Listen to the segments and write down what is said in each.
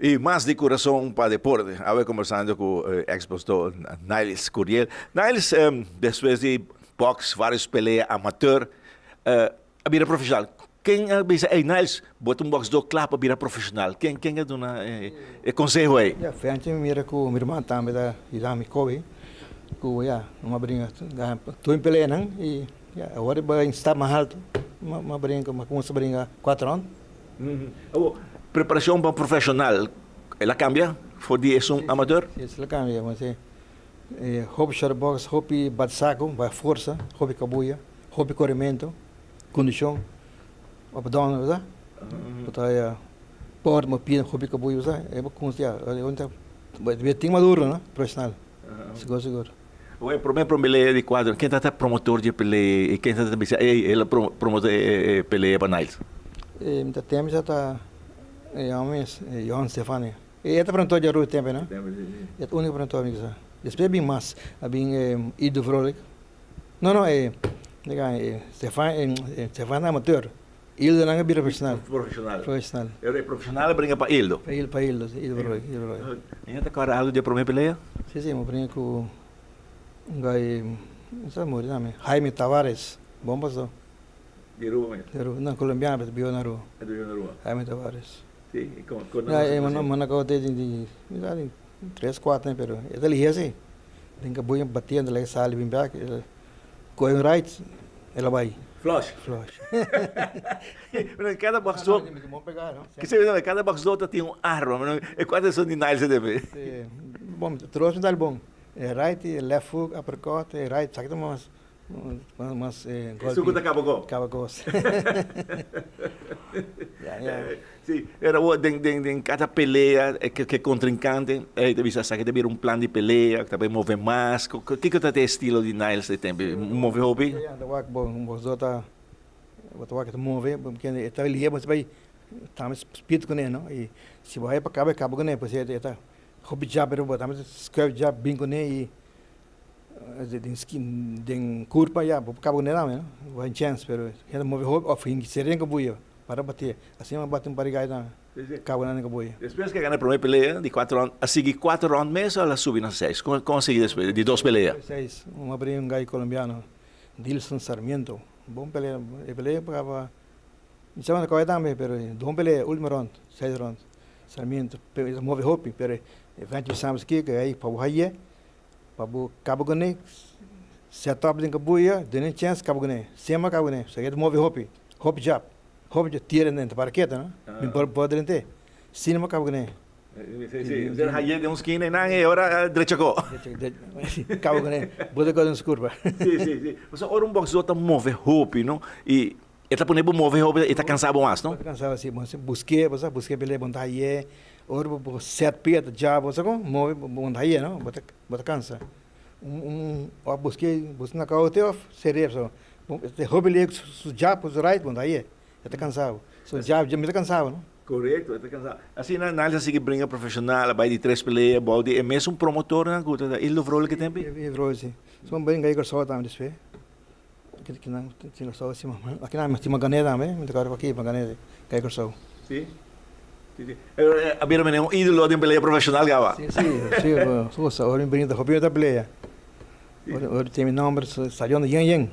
E mais de coração para deporte. Estava conversando com o ex-pastor Niles Curiel. Niles, depois de boxe, vários peleas amateur, a vida profissional. Quem diz, ei, Niles, bota boxe do claro para a vida profissional. Quem é dona conselho aí? Ja, frente mira com minha irmã também da Irami Kobe. Com uma brinca, tô em peleia não e agora vai estar mais alto. Uma brinca, uma começa a brincar 4 anos. Preparação para um profissional, ela cambia? For die is um amador? Sim, ela cambia, mas hobby shotbox, hobby bate-saco, vai força, hobby cabuia, hobby corrimento, condição, abdômen, sabe? Portanto, pode uma pina, hobby cabuia, sabe? É como se onde tem maduro, né? Profissional. Seguro. O problema para peleia de quadro, quem está promotor de peleia e quem está também, ele promotor peleia para Niles? Muita tempo já está Johan Stefani. E está pronto de rua tempo, né? É o único pronto amigo já. Depois bem mais, bem Ido Vrolik. Não, Stefani amateur. Ildo não é profissional. Profissional. É profissional, brinca para Ildo. Para Ildo Vrolik. E está cara algo de primeira peleia? Sim, eu brinco com um gai, não sei morrer, não, Jaime Tavares. Bom pastor. De rua mesmo? Não, colombiano, mas bio na rua. É do na rua? Jaime Tavares. Sim, e com Mana kau de 3, 4, né, pero é dali assim. Tem que boia batendo lá sale bem back, going right, ela vai. Flush. Cada boxeador, que Sim. você cada boxeador tem arma, é quase são de Niles deve. Bom, trouxe um bom. Right, left hook, uppercut, right, sabe mas Suco da Cabocó. Cabocó. Sim, era em cada peleia que contrincante, deve saber que deve um plano de peleia, também mover mais. O que é o estilo de Niles de tempo? Move hobby? Bom, você tá mover, porque está ali, você vai tá mais speed com ele, não? E se vai para acaba com ele, você tá hobby jab, pero tá mais square jab bem com ele den curva já, por cabo não, né? Vai chance, pero ele move hobby, of em serem que buia para bater, assim uma bate parigai na cabo não que buia. Depois que ganha a primeira peleia de 4 rounds, a seguir 4 rounds mesmo, ela sube na 6. Como seguir depois de 2 peleias? 6, uma briga um gai colombiano, Dilson Sarmiento, bom peleia para me chama de coisa também, pero bom peleia, último round, 6 rounds. Sarmiento, move hobby, pero evento sabemos que aí para o raia Pabu cabo gane setup din kabuya dene chance cabo gane sema cabo gane so get move hop jab tira dentro para queta não me pode dentro cinema cabo gane sim der haye de uns esquina na é hora derecha co cabo gane pode com curva sim você ora boxeador tá move hop não e eta pone move hop eta cansado mais não cansado assim você busque pele bom haye और वो सेट पे जब वो सको मोवे बंधाई है ना बता cansa आप buscar का होते हो seria só este hobby leg jab os right bंधाई है está cansado so jab me está cansado não correto está cansado assim na análise assim que brinca profissional vai de 3 peleia body é mesmo promotor na guta ele vrol que tempo vrol sim só bem gai que só tam despe que não tinha só assim aqui não mas tinha ganhada também me tocar aqui para ganhar gai que só sim Había un ídolo de pelea profesional, Gaba. Sí, ahora en Benito Hobby da pelea. Ahora tem número, saiu no Yang.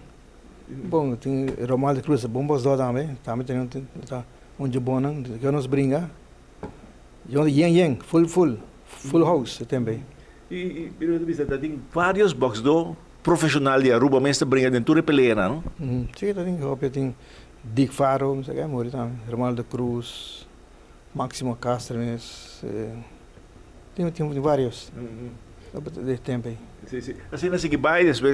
Bom, tem Romualdo Cruz, bombas do também tem onde bom, que nos brinca. Yang, full house também. E tem vários boxeadores profissionais de Aruba, mesmo brinca dentro de pelea, não? Sim, tem Dick Faro, não sei o que, morre também. Romualdo Cruz. Máximo Castro, tem vários de tempo aí. Sim. Assim, na seguir vai, depois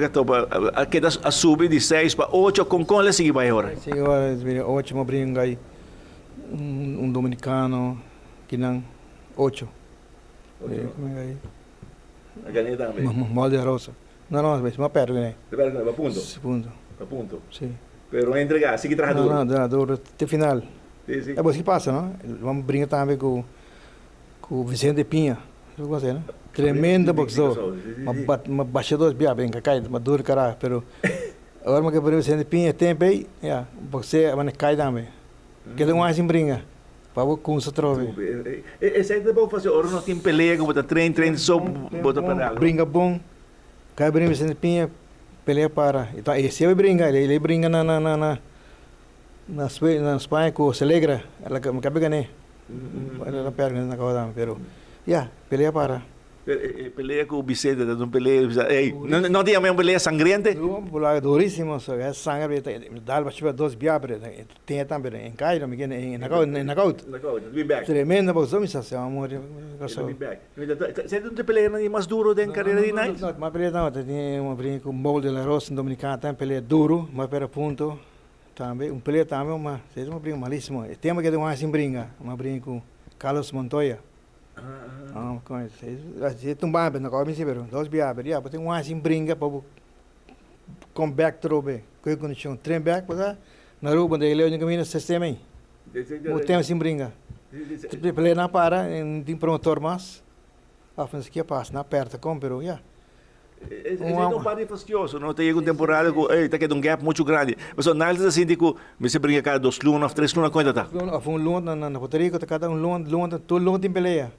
que a subir de 6 para 8, com ele seguir vai agora? Sim, agora 8, uma brinca aí, dominicano, que não, 8. A ganhar também? Molde Rosa. Não, mas uma perna, né? Para ponto? Para ponto. Sim. Pero entregar, seguir trajador? Não, duro, até final. Sim. É bom que passa, não? Vamos brincar também com o Vicente Pinha. Você, né? Tremendo boxeador. Uma baixador bem cai, uma dor cara, pero agora que o Vicente Pinha tem bem, você vai cair também. Que não mais em brinca. para com se trove. Esse aí depois fazer, ora não tem peleia, bota treino só, bota para água. Brinca bom, cai brinca sem pinha, peleia para. Então esse é brinca, ele brinca na Espanha com se alegra, ela cabe né. Ela perde na cauda, pero ya, peleia para. Pelea com o Vicente, não pelea, não tinha mesmo pelea sangrante? Não, pula duríssimo, só é sangue, dá para tipo 2 biabres, tem também em cair, me quer na cauda. Tremenda, porque só me sabe, amor. Você não tem pelea mais duro da carreira de Niles? Não, mas pelea não, tem uma brinca com Molde de la Rosa dominicana, tem pelea duro, mas para ponto também, pelea também, mas é uma brinca malíssima. Tem uma que tem uma brinca, uma brinca com Carlos Montoya. Se tumbava na cabeça, pero 2 biabres, já, tem uma brinca para come back trobe, que condição, trem back, para na rua onde ele é no caminho sistema aí. O tempo assim brinca. Pelea na para, tem promotor mais. A frente que passa na perto, como pero já. Esse não para de fastidioso, não tem uma temporada que está quedando um gap muito grande. Mas o Niles assim, digo, você brinca cada 2 lunas, 3 lunas, quanto está? Luna na Puerto Rico, cada luna, todo luna tem pelea.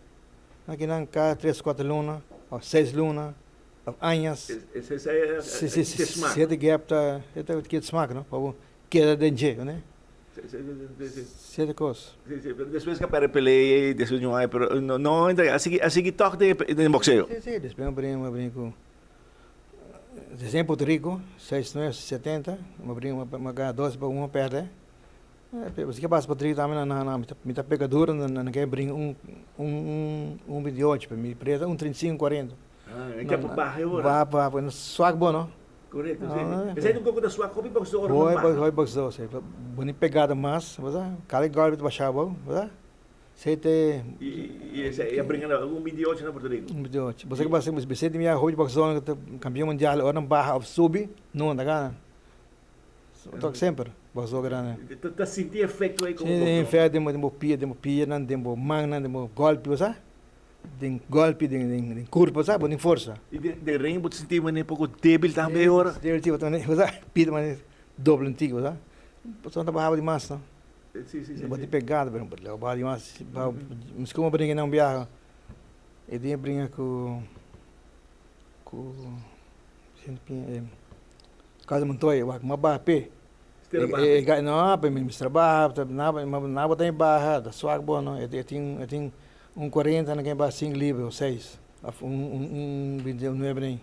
Aqui não, cada 3, 4 lunas, 6 lunas, anos. Esse é 7 gap, é que smack, não? Para queda de jeito, né? 7 coisas. Depois que para pelea, depois não há, não, assim que toca de boxeo. Sim, depois eu brinco. Desde Puerto Rico, 6, 9, 70, eu brinco, uma 12 para uma perde. Você que passa para trás também me tá pegadura, não quer brincar um 28 para me presa, 35, 40. É que é para barra agora. Vai, swag bom, não? Correto, sim. Mas aí um pouco da sua copy boxeo. Vai boxeo, sei. Boni pegada mais, você? Cada golpe baixar bom, você? Sei ter. E esse aí brincando um 28 na Porto Rico. 28. Você que passa, você tem minha roupa de boxeo, campeão mundial, agora barra sub, não anda cá. Toco sempre. Boxeo grande. Tá sentindo efeito aí como sim, efeito demo pia, não demo manga, demo golpe, você? Tem golpe, tem corpo, sabe? Tem força. E de rainbow sentir um pouco débil também agora. Débil tipo também, você? Pida mas dobro antigo, sabe? Você não barra demais, não? Sim. Bati pegada, pero eu barra demais. Mas como brinca não viaja, e tem brinca com Casa Montoya, uma barra pé. Não, para mim trabalha, nada tem barra, da sua boa, não? Eu tenho 40 na quem vai 5 livros ou 6. Vídeo não é bem.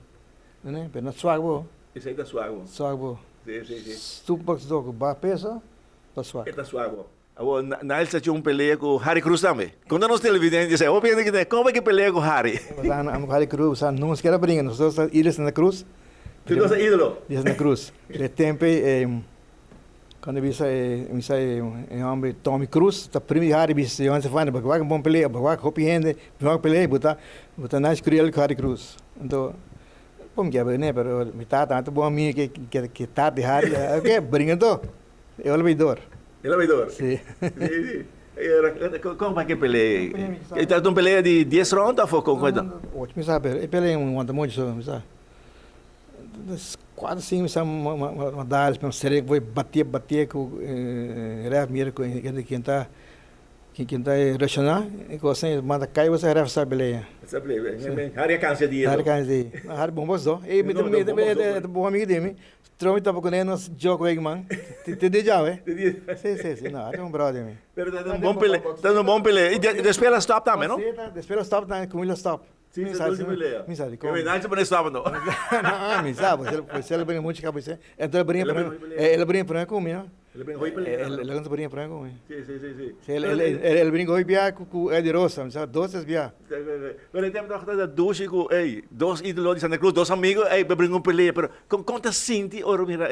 Né? Mas na sua boa. Isso aí da sua boa. Sua boa. Sim. Tu pode tocar barra peça, da sua. É da sua boa. Agora, Niles tinha pelea com Harry Cruz também. Quando nós televidentes dizem, como é que pelea com Harry? Harry Cruz, não se quer brincar, nós estamos ídolos na Cruz. Tu não é ídolo? Ídolos na Cruz. De tempo, quando eu vi um homem Tommy Cruz, tá primeiro Harry disse, onde se faz, porque vai bom pelea, vai roupa rende, vai pelea, botar Niles Curiel com Harry Cruz. Então, como que é, né? Pero me tá tanto bom amigo que tá de Harry, que brincando, é o elevador. Elevador? Sim. Como é que pelea? Ele está numa pelea de 10 rondas ou com quanto? 8, me sabe, ele pelea muito, me sabe. Quase assim, me sabe, uma dadas, um seré que vai bater com ref, mira, quem está racionar, e você manda cair, você ref sabe pelea. Sabe pelea, Harry cansa de ir. Harry cansa de ir. Harry bom bozo, e me bom amigo dele, Trome estava com ele, nós jogo aí, mano. Te já, é? Sim, não, é um brother, meu. Pero está num bom pelea. E despela stop também, não? Despela stop, com ele stop. Sim, você não pelea. Me sabe, como? Não, você não stop, não. Não, me sabe, você ele brinca muito de cabeça. Então ele brinca para comigo. Ele brinca hoje pelea. Ele não brinca para comigo. Sim. Ele brinca hoje bia com Eddie Rosa, me sabe, 12 bia. Pero tem uma dois ídolos de Santa Cruz, 2 amigos, brinca pelea, pero conta sente, ora mira,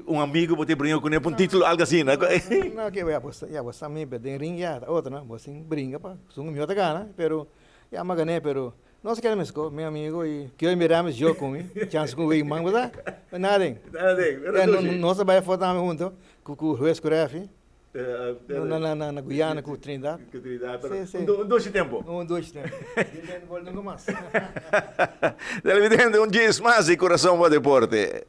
um amigo pode brincar com ele um título, algo assim, né? Não, que você me pede ring já, outra, não, você brinca para, sou meu da gana, pero ya magané, pero nós queremos com meu amigo e que eu miramos jogo com ele, chance com o irmão, verdade? Nada. Nós vai foto junto com o Ruiz Curefi. Na Guiana com o Trindade. Sim. 2 tempo. 2 tempo. Não mais. Televidente, dia mais e coração para deporte.